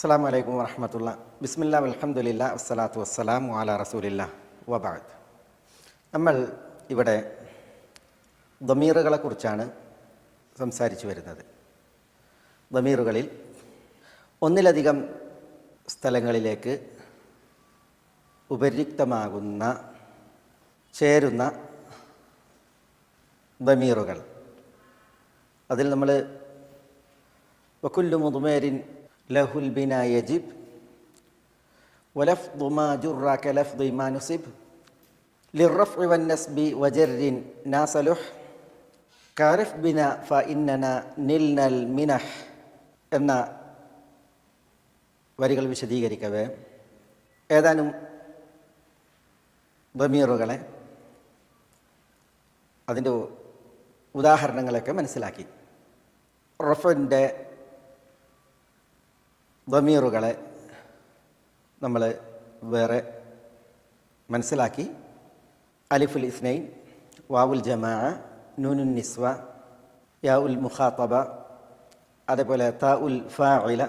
അസ്സലാമു അലൈക്കും വറഹ്മത്തുള്ളാ. ബിസ്മില്ലാ വൽഹംദുലില്ലാ വസ്സലാത്തു വസ്സലാമു അലാ റസൂലില്ലാ വബഅദ്. നമ്മൾ ഇവിടെ ദമീറുകളെക്കുറിച്ചാണ് സംസാരിച്ചു വരുന്നത്. ദമീറുകളിൽ ഒന്നിലധികം സ്ഥലങ്ങളിലേക്ക് ഉപരിക്തമാകുന്ന ചേരുന്ന ദമീറുകൾ. അതിൽ നമ്മൾ വകുല്ലു മുദ്മരിൻ ലഹുൽ ബിനാ യജിബ് വലഫ്ദു മാ ജുറ കലഫ്ദി മാ നുസിബ് ലിർറഫ്ഇ വന്നസ്ബി വജർരിൻ നാസലുഹ് കാരിഫ് ബിന ഫഇന്നന നിൽനൽ മിനഹ് എന്ന വരികൾ വിശദീകരിക്കവേ ഏതാനും ദമീറുകളെ അതിൻ്റെ ഉദാഹരണങ്ങളൊക്കെ മനസ്സിലാക്കി. റഫിൻ്റെ ദമീറുകളെ നമ്മൾ വേറെ മനസ്സിലാക്കി. അലിഫുൽ ഇസ്നൈൻ, വാവുൽ ജമാഅ, നൂനുൻ നിസ്വ, യാ ഉൽ മുഖാത്തബ, അതേപോലെ താ ഉൽ ഫാഇല,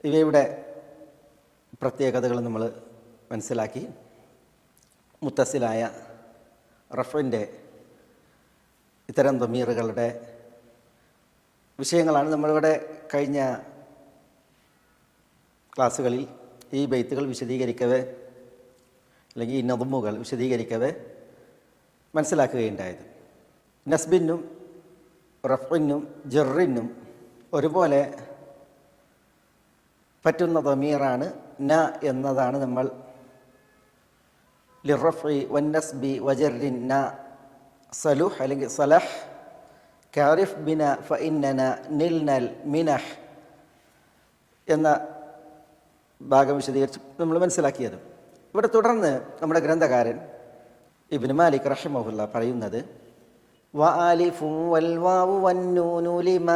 ഇവയുടെ പ്രത്യേകതകൾ നമ്മൾ മനസ്സിലാക്കി. മുത്തസിലായ റഫിൻ്റെ ഇത്തരം ദമീറുകളുടെ വിഷയങ്ങളാണ് നമ്മളിവിടെ കഴിഞ്ഞ ക്ലാസ്സുകളിൽ ഈ ബൈത്തുകൾ വിശദീകരിക്കവേ അല്ലെങ്കിൽ ഈ നദമുകൾ വിശദീകരിക്കവേ മനസ്സിലാക്കുകയുണ്ടായത്. നസ്ബിനും റഫിനും ജറിനും ഒരുപോലെ പറ്റുന്ന ദമീറാണ് ന എന്നതാണ് നമ്മൾ ലിറഫി വന്നസ്ബി വജറിൻ ന സലുഹ് അല്ലെങ്കിൽ സലഹ് കാരിഫ് ബിന ഫഇന്നന നിൽനൽ മിനഹ് എന്ന ഭാഗം വിശദീകരിച്ച് നമ്മൾ മനസ്സിലാക്കിയത്. ഇവിടെ തുടർന്ന് നമ്മുടെ ഗ്രന്ഥകാരൻ ഇബ്നു മാലിക് റഹിമഹുല്ലാ പറയുന്നത് വഅലിഫു വൽ വാവു വന്നൂനു ലിമ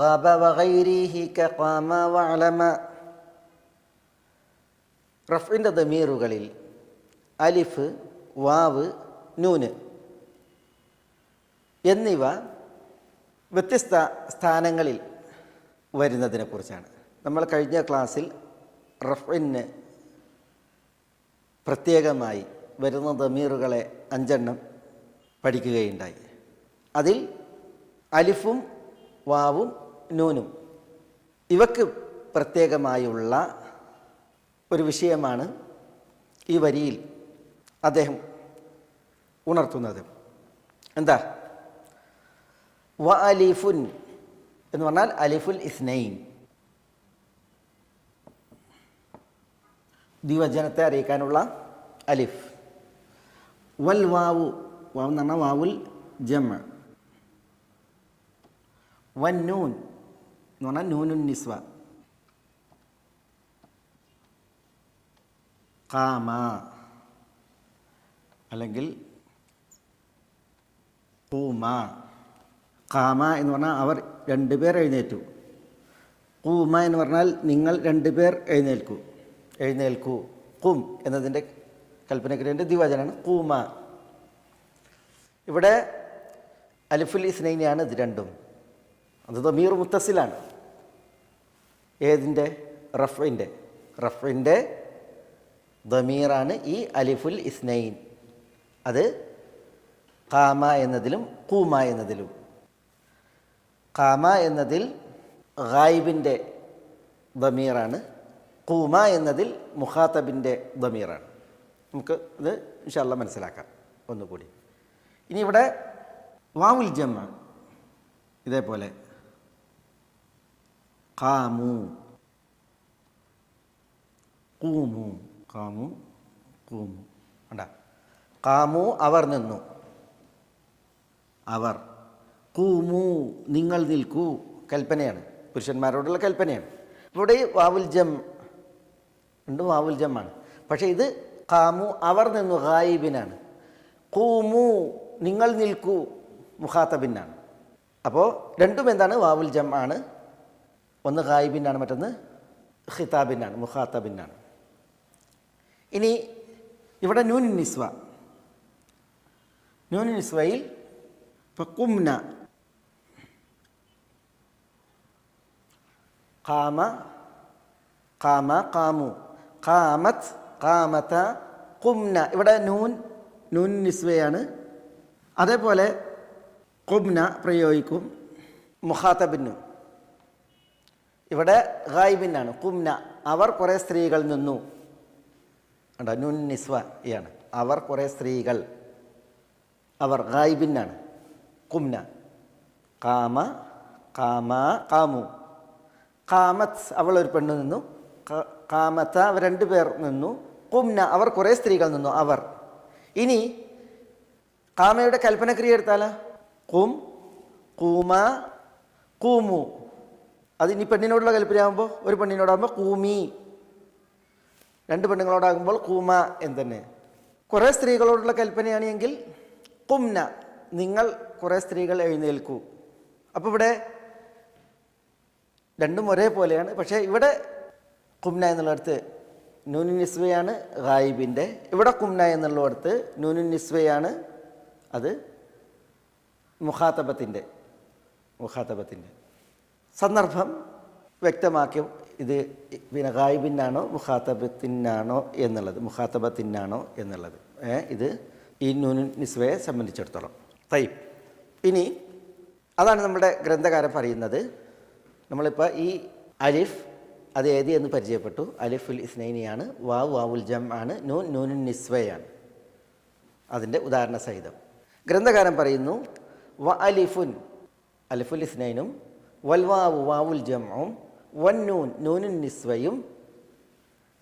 ഗബ വഗൈരിഹി കഖാമ വഅലമ. റഫ്ഇൻ്റെ ദമീറുകളിൽ അലിഫ്, വാവ്, നൂന് എന്നിവ വ്യത്യസ്ത സ്ഥാനങ്ങളിൽ വരുന്നതിനെക്കുറിച്ചാണ്. നമ്മൾ കഴിഞ്ഞ ക്ലാസ്സിൽ റഫ്ഇന് പ്രത്യേകമായി വരുന്ന ദമീറുകളെ 5 പഠിക്കുകയുണ്ടായി. അതിൽ അലിഫും വാവും നൂനും ഇവക്ക് പ്രത്യേകമായുള്ള ഒരു വിഷയമാണ് ഈ വരിയിൽ അദ്ദേഹം ഉണർത്തുന്നത്. എന്താ? വ അലിഫുൻ എന്ന് പറഞ്ഞാൽ അലിഫുൽ ഇസ്നൈൻ, ദ്വിവചനത്തെ അറിയിക്കാനുള്ള അലിഫ്. വൽ വാവു, വാവ് എന്ന് പറഞ്ഞാൽ വാവുൽ ജമ. വൻ നൂൻ എന്ന് പറഞ്ഞാൽ നൂനുൻ നിസ്വ. ഖാമ അല്ലെങ്കിൽ ഖൂമ. ഖാമ എന്ന് പറഞ്ഞാൽ അവർ 2 പേർ എഴുന്നേറ്റു. ഖൂമ എന്ന് പറഞ്ഞാൽ നിങ്ങൾ 2 പേർ എഴുന്നേൽക്കൂ. ഖും എന്നതിൻ്റെ കൽപ്പനക്രിയൻ്റെ ദ്വിവചനാണ് ഖൂമ. ഇവിടെ അലിഫുൽ ഇസ്നൈനിയാണ് ഇത് രണ്ടും. അത് ദമീർ മുത്തസിലാണ്. ഏതിൻ്റെ? റഫ്ഇൻ്റെ ദമീറാണ് ഈ അലിഫുൽ ഇസ്നൈൻ. അത് ഖാമ എന്നതിലും ഖൂമ എന്നതിലും. ഖാമ എന്നതിൽ ഗായിബിൻ്റെ ദമീറാണ്, ഖൂമ എന്നതിൽ മുഖാത്തബിൻ്റെ ദമീറാണ്. നമുക്ക് ഇത് ഇൻഷാ അല്ലാഹ് മനസ്സിലാക്കാം ഒന്നുകൂടി. ഇനി ഇവിടെ വാവുൽ ജമ ഇതേപോലെ ഖാമു, ഖൂമു, ഖാമു, ഖൂമു. കണ്ടാ? ഖാമു അവർ നിന്നു, അവർ. ഖൂമു നിങ്ങൾ നിൽക്കൂ, കൽപ്പനയാണ്, പുരുഷന്മാരോടുള്ള കൽപ്പനയാണ്. ഇവിടെ വാവുൽ ജം ഉണ്ട്, വാവുൽ ജമാണ്. പക്ഷേ ഇത് ഖാമു അവർ നിന്നു ഗായിബിനാണ്. ഖൂമു നിങ്ങൾ നിൽക്കൂ മുഖാത്തബിനാണ്. അപ്പോൾ രണ്ടും എന്താണ്? വാവുൽ ജം ആണ്. ഒന്ന് ഗായിബിനാണ്, മറ്റൊന്ന് ഖിതാബിനാണ്, മുഖാത്തബിനാണ്. ഇനി ഇവിടെ നൂനുൻ നിസ്വ. നൂനുൻ നിസ്വയിൽ ഫഖുംന, ഖാമ ഖാമ ഖാമു, ഖാമത്ത് ഖാമത, ഖുംന. ഇവിടെ നൂൻ നിസ്വയാണ്. അതേപോലെ ഖുംന പ്രയോഗിക്കും മുഖാത്തബിനും. ഇവിടെ ഗായിബിനാണ്. ഖുംന അവർ കുറേ സ്ത്രീകൾ നിന്നു. കണ്ടോ, നൂൻ നിസ്വയാണ്. അവർ കുറേ സ്ത്രീകൾ, അവർ ഗായിബിനാണ്. ഖുംന ഖാമ ഖാമ ഖാമു, ഖാമത്ത് അവൾ ഒരു പെണ്ണ് നിന്നു, ഖാമത്ത അവർ 2 പേർ നിന്നു, ഖുംന അവർ കുറേ സ്ത്രീകൾ നിന്നു. അവർ. ഇനി ഖാമയുടെ കൽപ്പനക്രിയ എടുത്താലോ, ഖും ഖൂമ ഖൂമു. അത് ഇനി പെണ്ണിനോടുള്ള കൽപ്പനയാകുമ്പോൾ, ഒരു പെണ്ണിനോടാകുമ്പോൾ ഖൂമി, 2 പെണ്ണുങ്ങളോടാകുമ്പോൾ ഖൂമ എന്ന് തന്നെ. കുറേ സ്ത്രീകളോടുള്ള കൽപ്പനയാണ് എങ്കിൽ ഖുംന നിങ്ങൾ കുറേ സ്ത്രീകൾ എഴുന്നേൽക്കൂ. അപ്പോൾ ഇവിടെ രണ്ടും ഒരേപോലെയാണ്. പക്ഷേ ഇവിടെ ഖുംന എന്നുള്ളിടത്ത് നൂനുൻ നിസ്വയാണ് ഗായിബിൻ്റെ, ഇവിടെ ഖുംന എന്നുള്ളിടത്ത് നൂനുൻ നിസ്വയാണ് അത് മുഖാത്തബത്തിൻ്റെ. സന്ദർഭം വ്യക്തമാക്കും ഇത് പിന്നെ ഗായിബിനാണോ മുഖാത്തബത്തിനാണോ എന്നുള്ളത്. ഇത് ഈ നൂനുൻ നിസ്വയെ സംബന്ധിച്ചിടത്തോളം. തയ്യബ്. ഇനി അതാണ് നമ്മുടെ ഗ്രന്ഥകാരൻ പറയുന്നത്. നമ്മളിപ്പോൾ ഈ അലിഫ് അത് ഏത് എന്ന് പരിചയപ്പെട്ടു. അലിഫുൽ ഇസ്നൈനിയാണ്, വാവുൽ ജം ആണ്, നൂനുൻ നിസ്വയാണ്. അതിൻ്റെ ഉദാഹരണ സഹിതം ഗ്രന്ഥകാരൻ പറയുന്നു, വ അലിഫുൻ അലിഫുൽ ഇസ്നൈനും, വൽ വാവുൽ ജംഉം, വന്നൂൻ നൂനുൻ നിസ്വയും,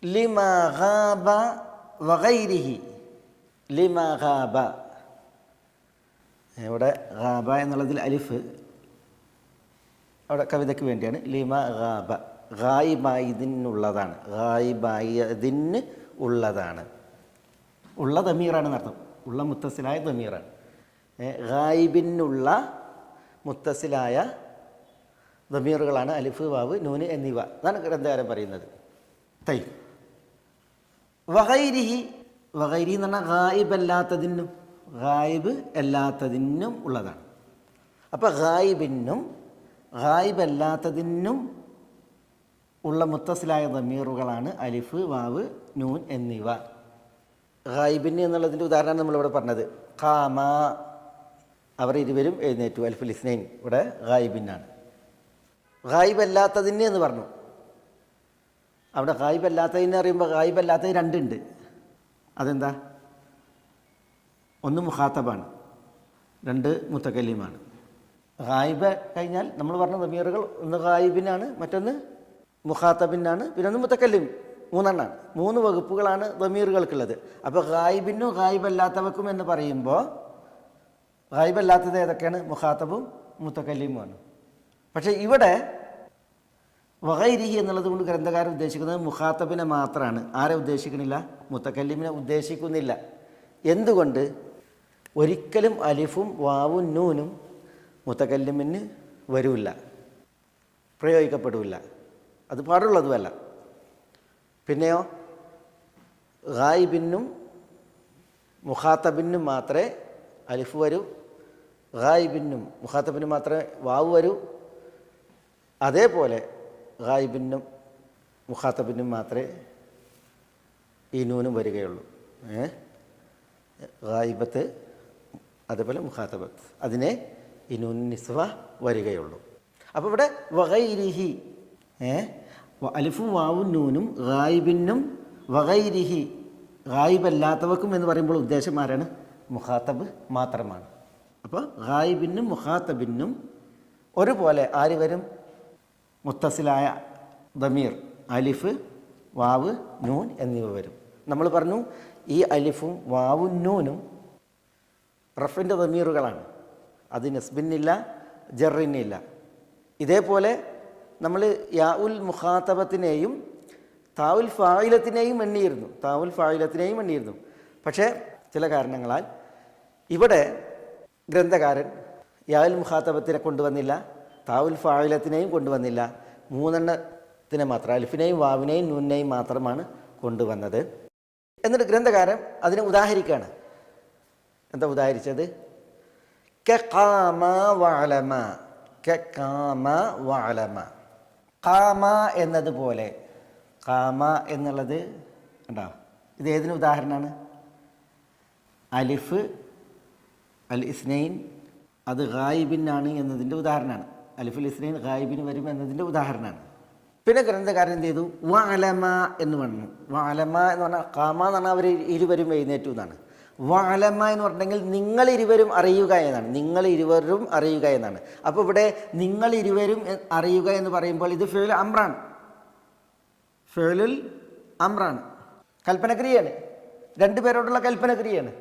ലിമാ ഗാബ വഗൈരിഹി. ലിമാ ഗാബ, ഇവിടെ ഗാബ എന്നുള്ളതിൽ അലിഫ് അവിടെ കവിതയ്ക്ക് വേണ്ടിയാണ്. ലിമാ ഗാബ ഗായിബായതിനുള്ളതാണ്, ഗായിബായതിന് ഉള്ളതാണ്. ഉള്ള ദമീറാണ് എന്നർത്ഥം, ഉള്ള മുത്തസിലായ ദമീറാണ്. ഗായിബിനുള്ള മുത്തസിലായ ദമീറുകളാണ് അലിഫ്, വാവ്, നൂന് എന്നിവ. അതാണ് ഗ്രന്ഥകാരൻ പറയുന്നത്. തയ്യ്. വഗൈരിഹി, വഗൈരി എന്ന് പറഞ്ഞാൽ ഗായിബ് അല്ലാത്തതിനും, ഗായിബ് അല്ലാത്തതിനും ഉള്ളതാണ്. അപ്പോൾ ഗായിബിനും ഗായിബ് അല്ലാത്തതിനും ഉള്ള മുത്തസിലായ ദമീറുകളാണ് അലിഫ്, വാവ്, നൂൻ എന്നിവ. ഗായിബിന് എന്നുള്ളതിൻ്റെ ഉദാഹരണമാണ് നമ്മളിവിടെ പറഞ്ഞത്. ഖാമ അവർ 2 എഴുന്നേറ്റു, അലിഫുൽ ഇസ്നൈൻ ഇവിടെ ഗായിബിനാണ്. ഗായിബ് അല്ലാത്തതിന് എന്ന് പറഞ്ഞു. അവിടെ ഗായിബ് അല്ലാത്തതിന് അറിയുമ്പോൾ ഗായിബ് അല്ലാത്തത് 2 ഉണ്ട്. അതെന്താ? ഒന്ന് മുഖാത്തബാണ്, 2 മുത്തക്കല്ലിമാണ്. ഗായിബ് കഴിഞ്ഞാൽ നമ്മൾ പറഞ്ഞ ദമീറുകൾ ഒന്ന് ഗായിബിനാണ്, മറ്റൊന്ന് മുഖാത്തബിനാണ്, പിന്നെ ഒന്ന് മുത്തക്കല്ലിം. 3 എണ്ണമാണ്. 3 വകുപ്പുകളാണ് ദമീറുകൾക്കുള്ളത്. അപ്പോൾ ഗായിബിനും ഗായിബല്ലാത്തവക്കും എന്ന് പറയുമ്പോൾ ഗായിബല്ലാത്തത് ഏതൊക്കെയാണ്? മുഖാത്തബും മുത്തക്കല്ലിമുമാണ്. പക്ഷേ ഇവിടെ വഗൈരിഹി എന്നുള്ളത് കൊണ്ട് ഗ്രന്ഥകാരൻ ഉദ്ദേശിക്കുന്നത് മുഖാത്തബിനെ മാത്രമാണ്. ആരെ ഉദ്ദേശിക്കുന്നില്ല? മുത്തക്കല്ലിമിനെ ഉദ്ദേശിക്കുന്നില്ല. എന്തുകൊണ്ട്? ഒരിക്കലും അലിഫും വാവും നൂനും മുത്തക്കല്ലിമിന് വരില്ല, പ്രയോഗിക്കപ്പെടില്ല. അത് പാടുള്ളതുമല്ല. പിന്നെയോ ഗായിബിനും മുഖാത്തബിനും മാത്രമേ അലിഫ് വരൂ, ഗായിബിനും മുഖാത്തബിനും മാത്രമേ വാവ് വരൂ. അതേപോലെ ഗായിബിനും മുഖാത്തബിനും മാത്രമേ ഈ നൂനും വരികയുള്ളൂ. ഗായിബത്ത് അതേപോലെ മുഖാത്തബത്ത്, അതിനെ ഈ നൂൻ നിസ്വ വരികയുള്ളൂ. അപ്പോൾ ഇവിടെ വഗൈരിഹി, അലിഫും വാവും നൂനും ഗായിബിനും വഗൈരിഹി, ഗായിബല്ലാത്തവക്കും എന്ന് പറയുമ്പോൾ ഉദ്ദേശം ആരാണ്? മുഖാത്തബ് മാത്രമാണ്. അപ്പോൾ ഗായിബിനും മുഖാത്തബിനും ഒരുപോലെ ആര് വരും? മുത്തസിലായ ദമീർ അലിഫ്, വാവ്, നൂൻ എന്നിവ വരും. നമ്മൾ പറഞ്ഞു ഈ അലിഫും വാവും നൂനും റഫിൻ്റെ ദമീറുകളാണ്. അത് നസ്ബിനില്ല, ജറിനില്ല. ഇതേപോലെ നമ്മൾ യാ ഉൽ മുഖാത്തബത്തിനെയും താവുൽ ഫായിലത്തിനെയും എണ്ണിയിരുന്നു. പക്ഷേ ചില കാരണങ്ങളാൽ ഇവിടെ ഗ്രന്ഥകാരൻ യാ ഉൽ മുഖാത്തബത്തിനെ കൊണ്ടുവന്നില്ല, താവുൽ ഫായിലത്തിനെയും കൊണ്ടുവന്നില്ല. 3 എണ്ണത്തിനെ മാത്രം, അലിഫിനെയും വാവിനെയും നൂനിനെയും മാത്രമാണ് കൊണ്ടുവന്നത്. എന്നിട്ട് ഗ്രന്ഥകാരൻ അതിനെ ഉദാഹരിക്കുകയാണ്. എന്താ ഉദാഹരിച്ചത്? ഖാമ എന്നതുപോലെ കാമ എന്നുള്ളത് ഉണ്ടോ, ഇത് ഏതിന് ഉദാഹരണമാണ്? അലിഫ് അൽ ഇസ്നൈൻ അത് ഗായിബിനാണ് എന്നതിൻ്റെ ഉദാഹരണമാണ്. അലിഫുൽ ഇസ്നൈൻ ഗായിബിന് വരും എന്നതിൻ്റെ ഉദാഹരണമാണ്. പിന്നെ ഗ്രന്ഥകാരൻ എന്ത് ചെയ്തു? വഅലമ എന്ന് പറഞ്ഞു. വഅലമ എന്ന് പറഞ്ഞാൽ കാമ എന്ന് പറഞ്ഞാൽ അവർ ഇരുവരും എഴുന്നേറ്റു എന്നാണ്. വഅലമ എന്ന് പറഞ്ഞെങ്കിൽ നിങ്ങൾ ഇരുവരും അറിയുക എന്നാണ്. നിങ്ങൾ ഇരുവരും അറിയുക എന്നാണ്. അപ്പോൾ ഇവിടെ നിങ്ങൾ ഇരുവരും അറിയുക എന്ന് പറയുമ്പോൾ ഇത് ഫിഉൽ അംറാണ്. ഫിഉലുൽ അംറാണ്, കൽപ്പനക്രിയയാണ്, രണ്ടുപേരോടുള്ള കൽപ്പനക്രിയയാണ്.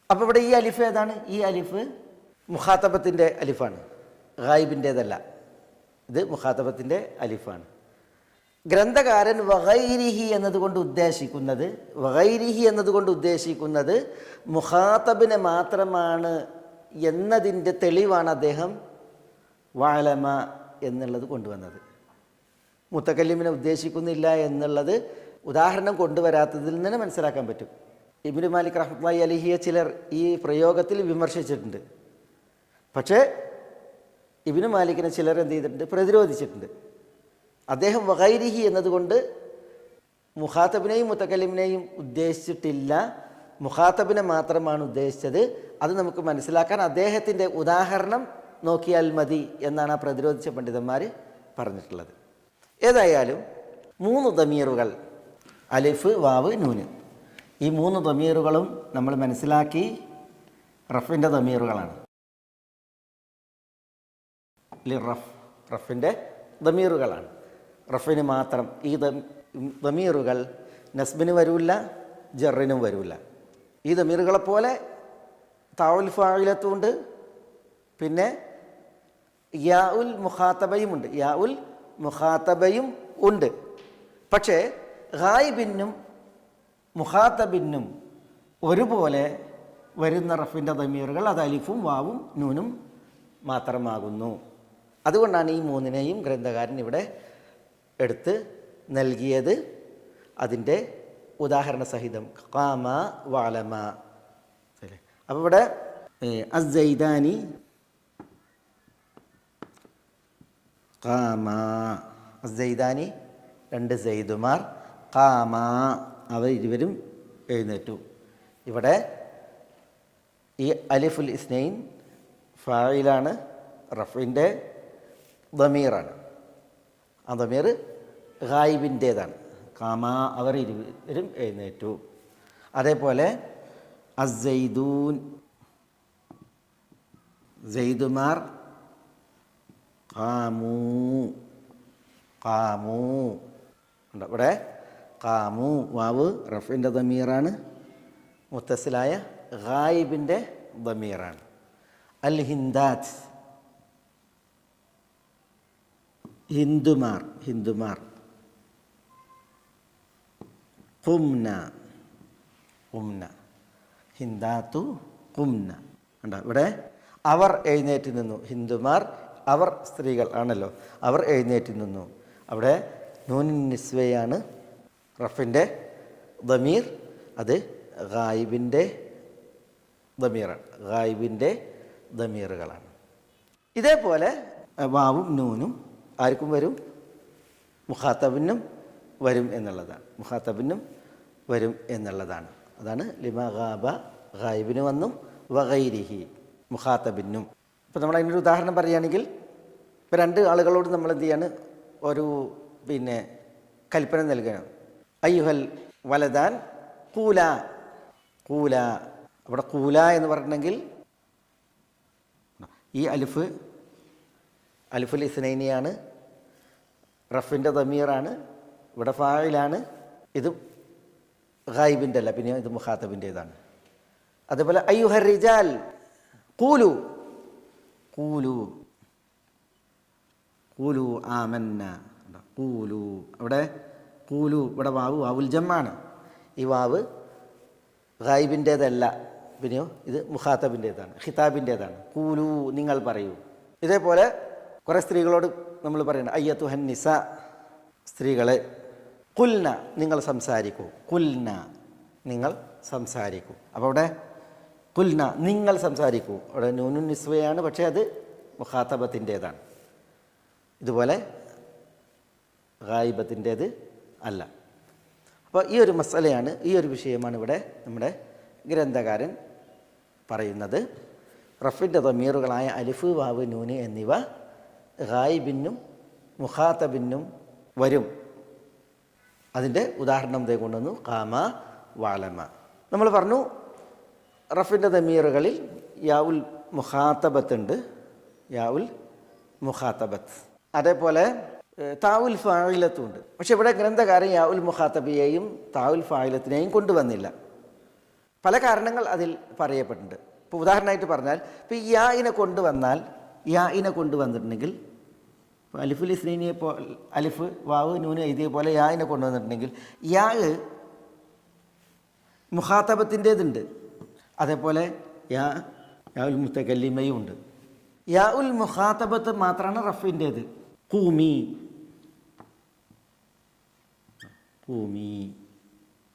അപ്പോൾ ഇവിടെ ഈ അലിഫ് ഏതാണ്? ഈ അലിഫ് മുഖാത്തബത്തിൻ്റെ അലിഫാണ്, ഗായിബിൻ്റേതല്ല. ഇത് മുഖാത്തബത്തിൻ്റെ അലിഫാണ്. ഗ്രന്ഥകാരൻ വഗൈരിഹി എന്നതുകൊണ്ട് ഉദ്ദേശിക്കുന്നത് മുഖാത്തബിനെ മാത്രമാണ് എന്നതിൻ്റെ തെളിവാണ് അദ്ദേഹം വഅലമ എന്നുള്ളത് കൊണ്ടുവന്നത്. മുത്തക്കല്ലിമിനെ ഉദ്ദേശിക്കുന്നില്ല എന്നുള്ളത് ഉദാഹരണം കൊണ്ടുവരാത്തതിൽ നിന്ന് മനസ്സിലാക്കാൻ പറ്റും. ഇബ്നു മാലിക് റഹ്മത്തുള്ളാഹി അലൈഹിയെ ചിലർ ഈ പ്രയോഗത്തിൽ വിമർശിച്ചിട്ടുണ്ട്. പക്ഷേ ഇബ്നു മാലിക്കിനെ ചിലർ എന്ത് ചെയ്തിട്ടുണ്ട്? പ്രതിരോധിച്ചിട്ടുണ്ട്. അദ്ദേഹം വഗൈരിഹി എന്നതുകൊണ്ട് മുഖാത്തബിനെയും മുത്തക്കല്ലിമിനെയും ഉദ്ദേശിച്ചിട്ടില്ല, മുഖാത്തബിനെ മാത്രമാണ് ഉദ്ദേശിച്ചത്. അത് നമുക്ക് മനസ്സിലാക്കാൻ അദ്ദേഹത്തിൻ്റെ ഉദാഹരണം നോക്കിയാൽ മതി എന്നാണ് ആ പ്രതിരോധിച്ച പണ്ഡിതന്മാർ പറഞ്ഞിട്ടുള്ളത്. ഏതായാലും 3 ദമീറുകൾ അലിഫ് വാവ് നൂന്, ഈ 3 ദമീറുകളും നമ്മൾ മനസ്സിലാക്കി റഫിൻ്റെ ദമീറുകളാണ്. റഫിൻ്റെ ദമീറുകളാണ്. റഫിന് മാത്രം ഈ ദമീറുകൾ നസ്ബിന് വരില്ല, ജറിനും വരില്ല. ഈ ദമീറുകളെപ്പോലെ താഉൽ ഫാഇലത്തുണ്ട്, പിന്നെ യാഉൽ മുഖാത്തബയും ഉണ്ട്. പക്ഷേ ഗായിബിനും മുഖാത്തബിനും ഒരുപോലെ വരുന്ന റഫിൻ്റെ ദമീറുകൾ അത് അലിഫും വാവും നൂനും മാത്രമാകുന്നു. അതുകൊണ്ടാണ് ഈ 3നെയും ഗ്രന്ഥകാരൻ ഇവിടെ എടുത്ത് നൽകിയത് അതിൻ്റെ ഉദാഹരണ സഹിതം. ഖാമ വഅലമ. അപ്പോൾ ഇവിടെ അസ്സൈദാനി ഖാമ, അസ്സൈദാനി 2 സെയ്ദുമാർ, ഖാമ അവർ ഇരുവരും എഴുന്നേറ്റു. ഇവിടെ ഈ അലിഫുൽ ഇസ്നൈൻ ഫായിലാണ്, റഫിൻ്റെ ദമീറാണ്. ആ ദമീർ ഗായിബിൻ്റേതാണ്. ഖാമ അവർ ഇരുവരും എഴുന്നേറ്റു. അതേപോലെ അസ്സൈദൂൻ സെയ്ദുമാർ ഖാമൂ ഉണ്ട്. ഇവിടെ ഖാമു വാവ് റഫിൻ്റെ ദമീറാണ്, മുത്തസിലായ ഗായിബിൻ്റെ ദമീറാണ്. അൽ ഹിന്ദാത്ത് ഹിന്ദുമാർ ഖുംന ഹിന്ദാത്തു ഖുംന ഉണ്ട്. ഇവിടെ അവർ എഴുന്നേറ്റ് നിന്നു. ഹിന്ദുമാർ അവർ സ്ത്രീകൾ ആണല്ലോ, അവർ എഴുന്നേറ്റ് നിന്നു. അവിടെ നൂൻ നിസ്വയാണ് റഫിൻ്റെ ദമീർ, അത് ഗായിബിൻ്റെ ദമീറാണ്, ഗായിബിൻ്റെ ദമീറുകളാണ്. ഇതേപോലെ വാവും നൂനും ആർക്കും വരും? മുഖാത്തബിനും വരും എന്നുള്ളതാണ്. അതാണ് ലിമാ ഗാബ, ഗായിബിന് വന്നു, വഗൈരിഹി മുഖാത്തബിനും. ഇപ്പോൾ നമ്മൾ അതിനൊരു ഉദാഹരണം പറയുകയാണെങ്കിൽ, ഇപ്പോൾ 2 ആളുകളോട് നമ്മൾ എന്ത് ചെയ്യാണ്? ഒരു കൽപ്പന നൽകുകയാണ്. അയ്യുഹൽ വലദാൻ കൂല. അവിടെ കൂല എന്ന് പറഞ്ഞിട്ടുണ്ടെങ്കിൽ ഈ അലിഫുൽ ഇസ്നൈനിയാണ്, റഫിൻ്റെ ദമീറാണ്, ഇവിടെ ഫായിലാണ്. ഇത് ഗായിബിൻ്റെ അല്ല, പിന്നെ ഇത് മുഖാത്തബിൻ്റേതാണ്. അതേപോലെ അയ്യുഹർ റിജാൽ കൂലു ആമന്ന. അവിടെ ഇവിടെ വാവുൽ ജമ്മാണ്. ഈ വാവ് ഗായിബിൻ്റേതല്ല, പിന്നെയോ ഇത് മുഖാത്തബിൻ്റേതാണ്, ഖിതാബിൻ്റേതാണ്. കൂലു നിങ്ങൾ പറയൂ. ഇതേപോലെ കുറേ സ്ത്രീകളോട് നമ്മൾ പറയണം അയ്യത്തുഹൻ നിസ, സ്ത്രീകളെ. കുൽന നിങ്ങൾ സംസാരിക്കൂ, നിങ്ങൾ സംസാരിക്കൂ. അപ്പോൾ അവിടെ കുൽന നിങ്ങൾ സംസാരിക്കൂ, അവിടെ നൂനുൻ നിസ്വയാണ്, പക്ഷേ അത് മുഖാത്തബത്തിൻ്റേതാണ്. ഇതുപോലെ ഗായിബത്തിൻ്റേത് അല്ല. അപ്പോൾ ഈ ഒരു മസലയാണ്, ഈ ഒരു വിഷയമാണ് ഇവിടെ നമ്മുടെ ഗ്രന്ഥകാരൻ പറയുന്നത്. റഫിൻ്റെ ദമീറുകളായ അലിഫ്, വാവ്, നൂന് എന്നിവ ഗായിബിനും മുഖാത്തബിനും വരും. അതിൻ്റെ ഉദാഹരണം ദേ കൊണ്ടുവന്നു, ഖാമ, വാലമ. നമ്മൾ പറഞ്ഞു റഫിൻ്റെ ദമീറുകളിൽ യാഉൽ മുഖാത്തബത്തുണ്ട്, യാഉൽ മുഖാത്തബത്ത്. അതേപോലെ താവുൽ ഫായിലത്തും ഉണ്ട്. പക്ഷെ ഇവിടെ ഗ്രന്ഥകാരൻ യാഉൽ മുഖാത്തബിയെയും താവുൽ ഫായിലത്തിനെയും കൊണ്ടുവന്നില്ല. പല കാരണങ്ങൾ അതിൽ പറയപ്പെട്ടിട്ടുണ്ട്. ഇപ്പോൾ ഉദാഹരണമായിട്ട് പറഞ്ഞാൽ, ഇപ്പോൾ യാഇനെ കൊണ്ടുവന്നിട്ടുണ്ടെങ്കിൽ, ഇപ്പോൾ അലിഫുൽ ഇസ്നൈനിയെ അലിഫ്, വാവ്, നൂന് എഴുതിയ പോലെ യാഇനെ കൊണ്ടുവന്നിട്ടുണ്ടെങ്കിൽ യാ മുഖാത്തബത്തിൻ്റേതുണ്ട്. അതേപോലെ യാഉൽ മുത്തകല്ലിമയും ഉണ്ട്. യാഉൽ മുഖാത്തബത്ത് മാത്രമാണ് റഫിൻ്റേത്. ഖൂമി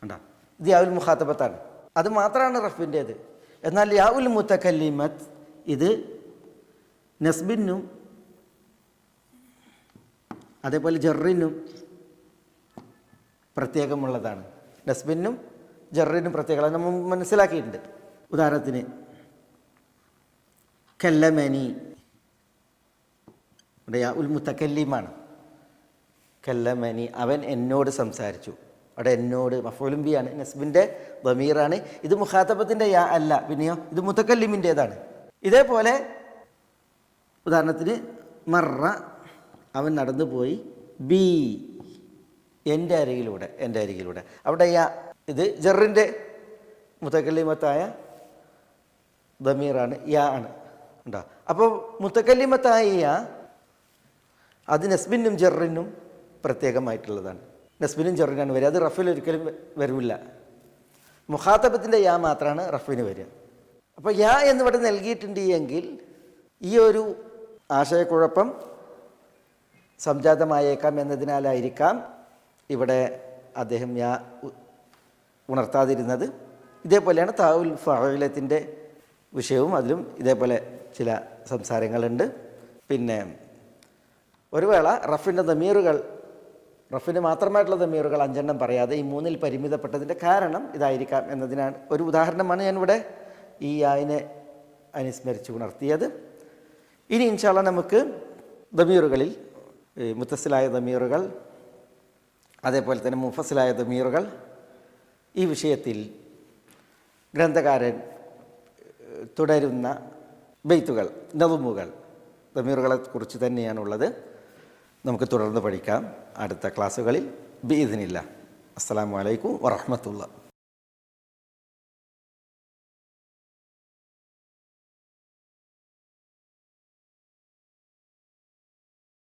കണ്ടാ, ഇത് യാഉൽ മുഖാത്തബത്താണ്, അത് മാത്രമാണ് റഫിൻ്റേത്. എന്നാൽ യാഉൽ മുത്തകല്ലിമത്ത് ഇത് നസ്ബിനും അതേപോലെ ജറിനും പ്രത്യേകമുള്ളതാണ്. നസ്ബിനും ജറിനും പ്രത്യേകത നമ്മൾ മനസ്സിലാക്കിയിട്ടുണ്ട്. ഉദാഹരണത്തിന് കല്ലമനി, ഇവിടെ യാഉൽ മുത്തകല്ലിമാണ്. കല്ലമനി, അവൻ എന്നോട് സംസാരിച്ചു. അവിടെ എന്നോട് മഫൂലും ബിയാണ്, നസ്ബിൻ്റെ ദമീറാണ്. ഇത് മുഖാത്തബത്തിൻ്റെ യാ അല്ല, പിന്നെയോ ഇത് മുത്തക്കല്ലിമിൻ്റേതാണ്. ഇതേപോലെ ഉദാഹരണത്തിന് മറ, അവൻ നടന്നു പോയി. ബി, എൻ്റെ അരികിലൂടെ. അവിടെ യാ, ഇത് ജറിൻ്റെ മുത്തക്കല്ലിമത്തായ ദമീറാണ്, യാ ആണ്. ഉണ്ടോ? അപ്പോൾ മുത്തക്കല്ലിമത്തായ യാ അത് നസ്ബിനും ജറിനും പ്രത്യേകമായിട്ടുള്ളതാണ്. നസ്ബിനും ജറിനാണ് വരിക, അത് റഫിൽ ഒരിക്കലും വരില്ല. മുഖാത്തബത്തിൻ്റെ യാ മാത്രമാണ് റഫിന് വരിക. അപ്പോൾ യാ എന്നിവിടെ നൽകിയിട്ടുണ്ട് എങ്കിൽ ഈ ഒരു ആശയക്കുഴപ്പം സംജാതമായേക്കാം എന്നതിനാലായിരിക്കാം ഇവിടെ അദ്ദേഹം യാ ഉണർത്താതിരുന്നത്. ഇതേപോലെയാണ് താവുൽ ഫഅലത്തിൻ്റെ വിഷയവും, അതിലും ഇതേപോലെ ചില സംസാരങ്ങളുണ്ട്. പിന്നെ ഒരു വേള റഫിന് മാത്രമായിട്ടുള്ള ദമീറുകൾ 5 പറയാതെ ഈ 3 പരിമിതപ്പെട്ടതിൻ്റെ കാരണം ഇതായിരിക്കാം എന്നതിനാണ് ഒരു ഉദാഹരണമാണ് ഞാനിവിടെ ഈ യായിനെ അനുസ്മരിച്ച് ഉണർത്തിയത്. ഇനി ഇൻഷാ അല്ലാഹ് നമുക്ക് ദമീറുകളിൽ മുത്തസിലായ ദമീറുകൾ, അതേപോലെ തന്നെ മുഫസിലായ ദമീറുകൾ, ഈ വിഷയത്തിൽ ഗ്രന്ഥകാരൻ തുടരുന്ന ബെയ്ത്തുകൾ, നളുമുകൾ, ദമീറുകളെ കുറിച്ച് തന്നെയാണുള്ളത്. നമുക്ക് തുടർന്ന് പഠിക്കാം അടുത്ത ക്ലാസ്സുകളിൽ ബിഇദ്നില്ലാഹ്. അസ്സലാമു അലൈക്കും വറഹ്മത്തുള്ളാഹി.